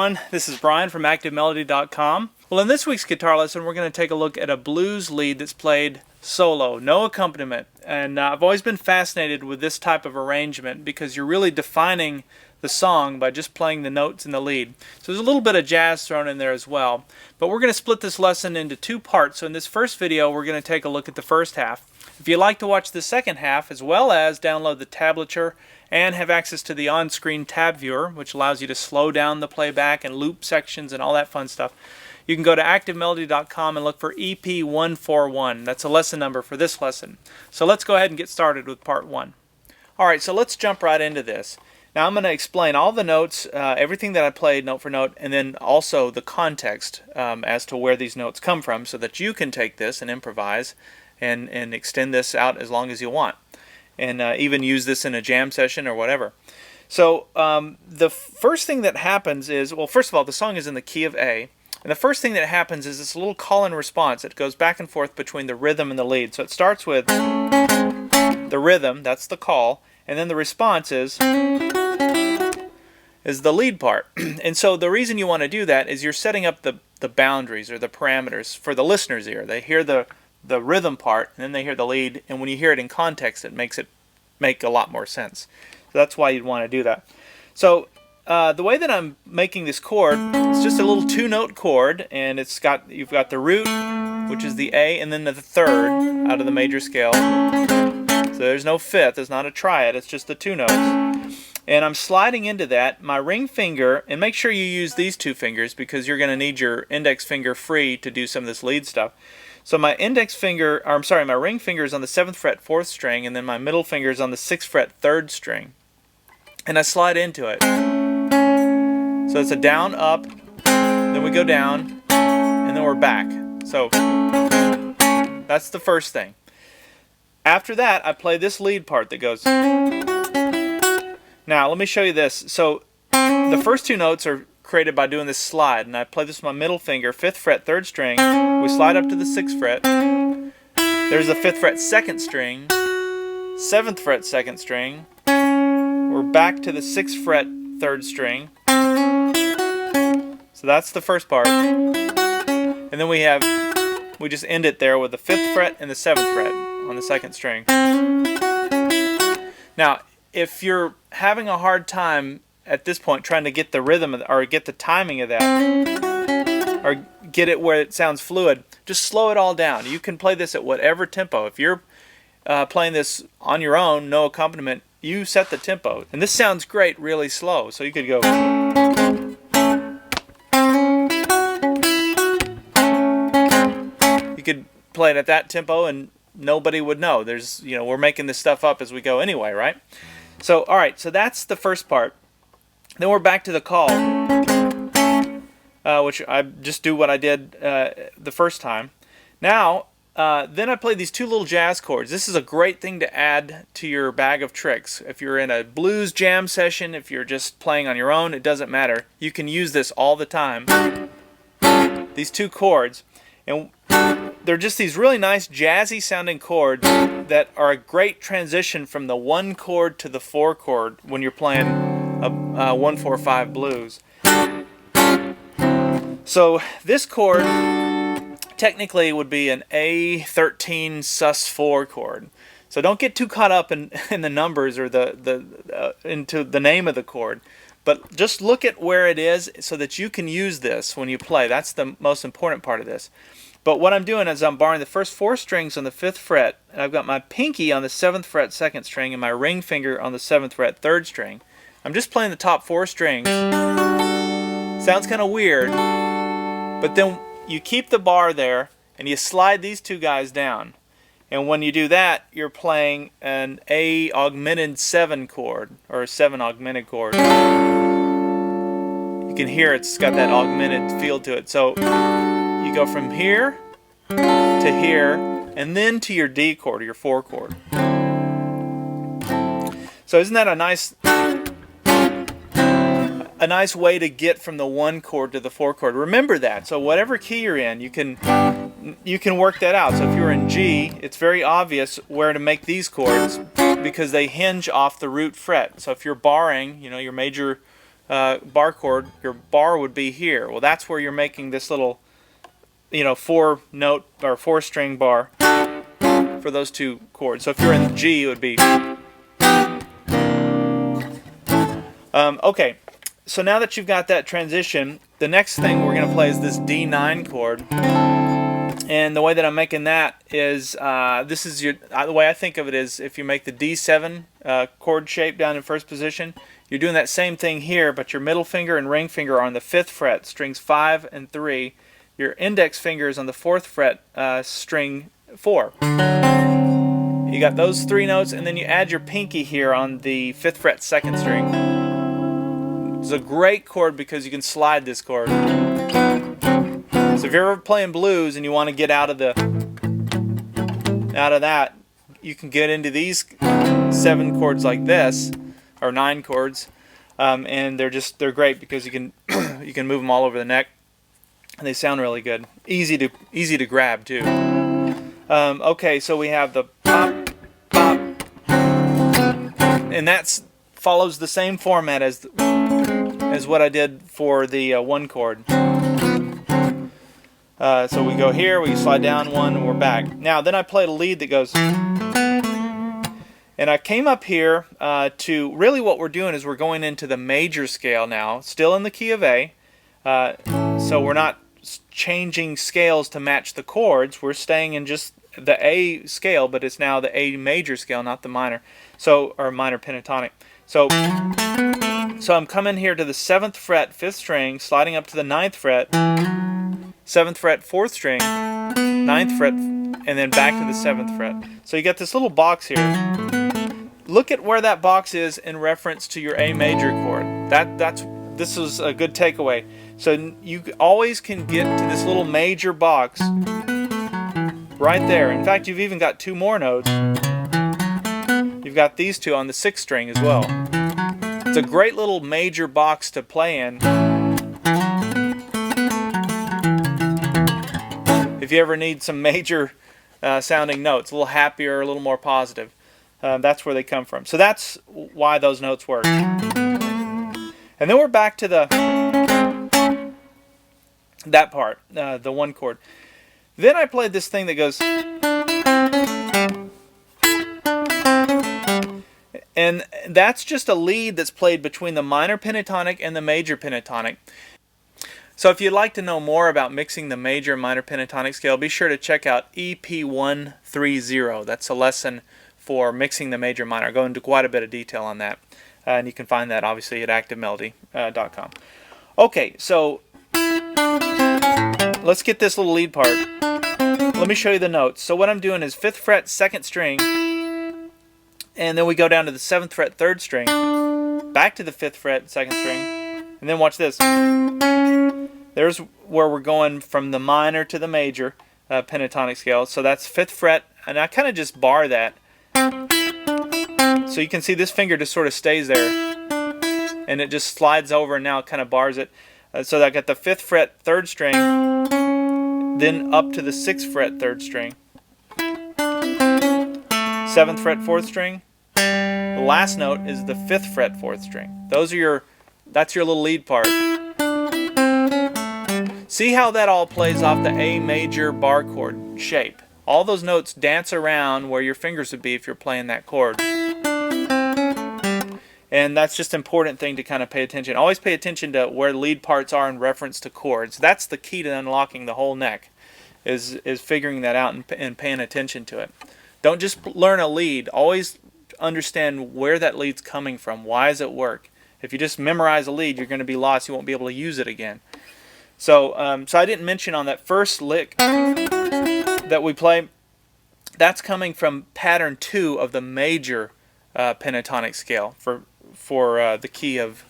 everyone, this is Brian from ActiveMelody.com. Well, in this week's guitar lesson we're going to take a look at a blues lead that's played solo, no accompaniment. And I've always been fascinated with this type of arrangement because you're really defining the song by just playing the notes in the lead. So there's a little bit of jazz thrown in there as well. But we're going to split this lesson into two parts. So in this first video we're going to take a look at the first half. If you'd like to watch the second half, as well as download the tablature and have access to the on-screen tab viewer, which allows you to slow down the playback and loop sections and all that fun stuff, you can go to ActiveMelody.com and look for EP141. That's a lesson number for this lesson. So let's go ahead and get started with part one. Alright, so let's jump right into this. Now I'm going to explain all the notes, everything that I played note for note, and then also the context as to where these notes come from so that you can take this and improvise and extend this out as long as you want. And even use this in a jam session or whatever. So the first thing that happens is, well, first of all, the song is in the key of A. And the first thing that happens is this little call and response. It goes back and forth between the rhythm and the lead. So it starts with the rhythm, that's the call, and then the response is the lead part. And so the reason you want to do that is you're setting up the boundaries or the parameters for the listener's ear. They hear the rhythm part, and then they hear the lead, and when you hear it in context, it makes it make a lot more sense. So that's why you'd want to do that. So the way that I'm making this chord, it's just a little two-note chord, and you've got the root, which is the A, and then the third out of the major scale. So there's no fifth, it's not a triad, it's just the two notes. And I'm sliding into that. My ring finger, and make sure you use these two fingers because you're going to need your index finger free to do some of this lead stuff. So my ring finger is on the 7th fret 4th string, and then my middle finger is on the 6th fret 3rd string. And I slide into it. So it's a down, up, then we go down, and then we're back. So that's the first thing. After that, I play this lead part that goes. Now, let me show you this. So the first two notes are created by doing this slide, and I play this with my middle finger, 5th fret 3rd string. We slide up to the 6th fret. There's the 5th fret 2nd string, 7th fret 2nd string. We're back to the 6th fret 3rd string. So that's the first part. And then we just end it there with the 5th fret and the 7th fret on the 2nd string. Now, if you're having a hard time at this point trying to get the rhythm or get the timing of that or get it where it sounds fluid, just slow it all down. You can play this at whatever tempo. If you're playing this on your own, no accompaniment, you set the tempo. And this sounds great really slow. So you could go. You could play it at that tempo and nobody would know. We're making this stuff up as we go anyway, right? So, all right, so that's the first part. Then we're back to the call, which I just do what I did the first time. Now, then I play these two little jazz chords. This is a great thing to add to your bag of tricks. If you're in a blues jam session, if you're just playing on your own, it doesn't matter. You can use this all the time. These two chords. And they're just these really nice jazzy sounding chords that are a great transition from the 1 chord to the 4 chord when you're playing a 1-4-5 blues. So this chord technically would be an A13 sus4 chord. So don't get too caught up in the numbers or into the name of the chord. But just look at where it is so that you can use this when you play. That's the most important part of this. But what I'm doing is I'm barring the first 4 strings on the 5th fret, and I've got my pinky on the 7th fret 2nd string and my ring finger on the 7th fret 3rd string. I'm just playing the top 4 strings. Sounds kind of weird, but then you keep the bar there and you slide these two guys down. And when you do that, you're playing an A augmented 7 chord, or a 7 augmented chord. You can hear it's got that augmented feel to it. So you go from here to here, and then to your D chord, or your 4 chord. So isn't that a nice way to get from the 1 chord to the 4 chord? Remember that. So whatever key you're in, you can work that out. So if you're in G, it's very obvious where to make these chords because they hinge off the root fret. So if you're barring, your major bar chord, your bar would be here. Well, that's where you're making this little, 4-note or 4-string bar for those two chords. So if you're in G, it would be. Okay, so now that you've got that transition, the next thing we're going to play is this D9 chord. And the way that I'm making that is, the way I think of it is, if you make the D7 chord shape down in first position, you're doing that same thing here, but your middle finger and ring finger are on the 5th fret, strings 5 and 3. Your index finger is on the 4th fret, string 4. You got those 3 notes, and then you add your pinky here on the 5th fret, 2nd string. It's a great chord because you can slide this chord. So if you're ever playing blues and you want to get out of that, you can get into these 7 chords like this, or 9 chords, and they're great because you can you can move them all over the neck, and they sound really good. Easy to grab too. Okay, so we have the pop, pop, and that follows the same format as what I did for the 1 chord. So we go here, we slide down 1, and we're back. Now, then I played a lead that goes, and I came up here to, really what we're doing is we're going into the major scale now, still in the key of A. So we're not changing scales to match the chords, we're staying in just the A scale, but it's now the A major scale, not the minor, or minor pentatonic. So I'm coming here to the 7th fret, 5th string, sliding up to the 9th fret, 7th fret, 4th string, 9th fret, and then back to the 7th fret. So you got this little box here. Look at where that box is in reference to your A major chord. This is a good takeaway. So you always can get to this little major box right there. In fact, you've even got 2 more notes. You've got these 2 on the 6th string as well. It's a great little major box to play in. If you ever need some major sounding notes, a little happier, a little more positive, that's where they come from. So that's why those notes work. And then we're back to that part, the 1 chord. Then I played this thing that goes, and that's just a lead that's played between the minor pentatonic and the major pentatonic. So if you'd like to know more about mixing the major and minor pentatonic scale, be sure to check out EP130. That's a lesson for mixing the major and minor. I go into quite a bit of detail on that. And you can find that obviously at ActiveMelody.com. Okay, so let's get this little lead part. Let me show you the notes. So what I'm doing is 5th fret, 2nd string, and then we go down to the 7th fret, 3rd string, back to the 5th fret, 2nd string, and then watch this. There's where we're going from the minor to the major pentatonic scale. So that's 5th fret, and I kind of just bar that. So you can see this finger just sort of stays there, and it just slides over, and now it kind of bars it. So I got the 5th fret, 3rd string, then up to the 6th fret, 3rd string, 7th fret, 4th string. The last note is the 5th fret, 4th string. That's your little lead part. See how that all plays off the A major bar chord shape. All those notes dance around where your fingers would be if you're playing that chord. And that's just an important thing to kind of pay attention. Always pay attention to where lead parts are in reference to chords. That's the key to unlocking the whole neck, is figuring that out and paying attention to it. Don't just learn a lead. Always understand where that lead's coming from. Why does it work? If you just memorize a lead, you're going to be lost. You won't be able to use it again. So I didn't mention on that first lick that we play, that's coming from pattern 2 of the major pentatonic scale for the key of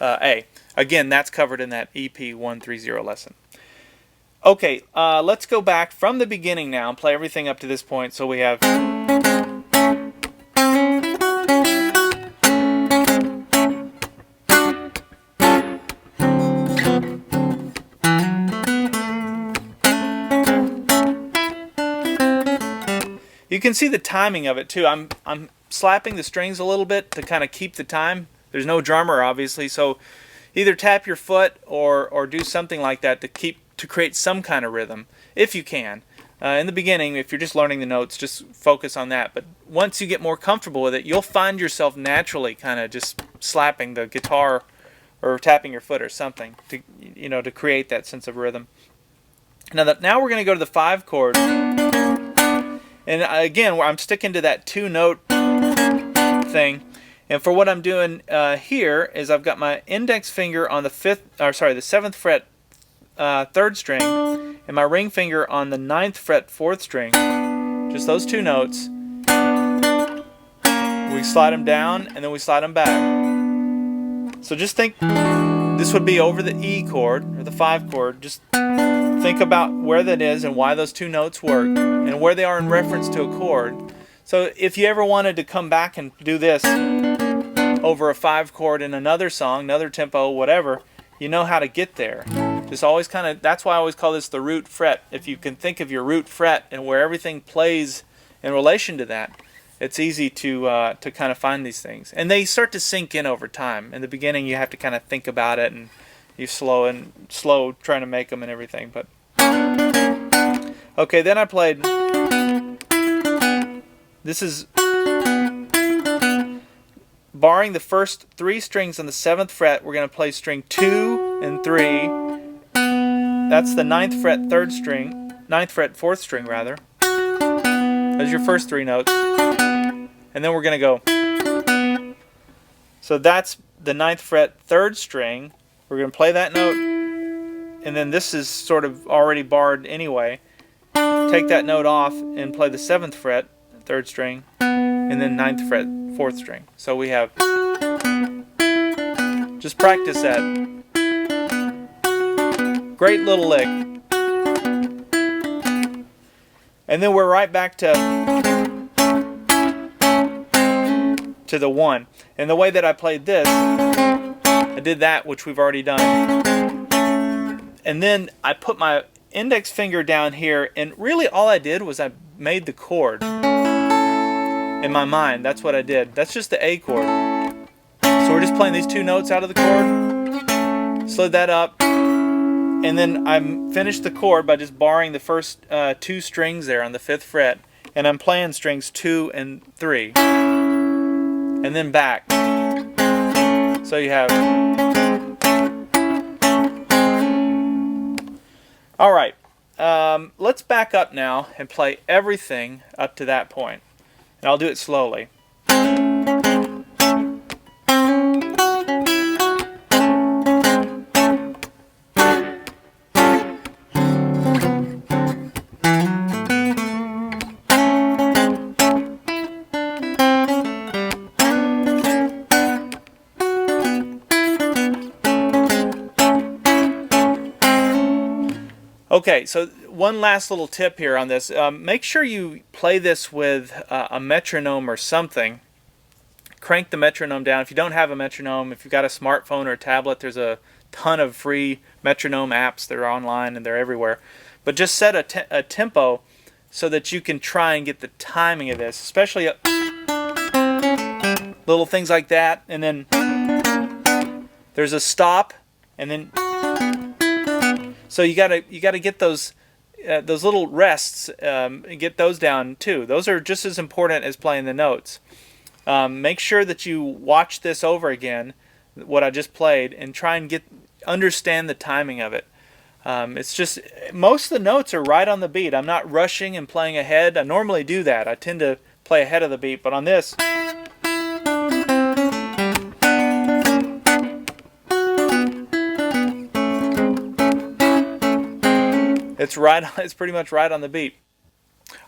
A. Again, that's covered in that EP130 lesson. Okay, let's go back from the beginning now and play everything up to this point. So we have... You can see the timing of it too. I'm slapping the strings a little bit to kind of keep the time. There's no drummer obviously, so either tap your foot or do something like that to create some kind of rhythm, if you can. In the beginning, if you're just learning the notes, just focus on that. But once you get more comfortable with it, you'll find yourself naturally kind of just slapping the guitar or tapping your foot or something to create that sense of rhythm. Now we're going to go to the 5 chord, and again I'm sticking to that 2-note thing. And for what I'm doing here is I've got my index finger on the 7th fret 3rd string, and my ring finger on the 9th fret 4th string. Just those 2 notes. We slide them down and then we slide them back. So just think this would be over the E chord or the 5 chord. Just think about where that is and why those 2 notes work and where they are in reference to a chord. So if you ever wanted to come back and do this over a 5 chord in another song, another tempo, whatever, you know how to get there. Just always that's why I always call this the root fret. If you can think of your root fret and where everything plays in relation to that, it's easy to kind of find these things. And they start to sink in over time. In the beginning you have to kind of think about it, and you slow trying to make them and everything. But okay, then I played, this is barring the first 3 strings on the 7th fret, we're going to play string 2 and 3. That's the 9th fret 3rd string, 9th fret 4th string rather. Those are your first 3 notes. And then we're going to go. So that's the 9th fret 3rd string. We're going to play that note. And then this is sort of already barred anyway. Take that note off and play the 7th fret 3rd string. And then 9th fret 4th string. So we have, just practice that. Great little lick. And then we're right back to the 1. And the way that I played this, I did that, which we've already done. And then I put my index finger down here, and really all I did was I made the chord in my mind. That's what I did. That's just the A chord. So we're just playing these 2 notes out of the chord. Slid that up. And then I finished the chord by just barring the first 2 strings there on the 5th fret. And I'm playing strings 2 and 3. And then back. So you have. Alright, let's back up now and play everything up to that point. And I'll do it slowly. Okay, so one last little tip here on this. Make sure you play this with a metronome or something. Crank the metronome down. If you don't have a metronome, if you've got a smartphone or a tablet, there's a ton of free metronome apps that are online and they're everywhere. But just set a tempo so that you can try and get the timing of this, especially little things like that. And then there's a stop, and then so you gotta get those little rests, and get those down too. Those are just as important as playing the notes. Make sure that you watch this over again, what I just played, and try and understand the timing of it. It's just most of the notes are right on the beat. I'm not rushing and playing ahead. I normally do that. I tend to play ahead of the beat, but on this, it's pretty much right on the beat.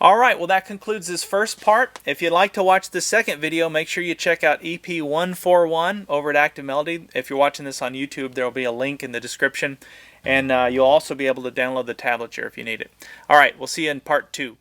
Alright, well that concludes this first part. If you'd like to watch the second video, make sure you check out EP141 over at Active Melody. If you're watching this on YouTube, there will be a link in the description. And you'll also be able to download the tablature if you need it. Alright, we'll see you in part 2.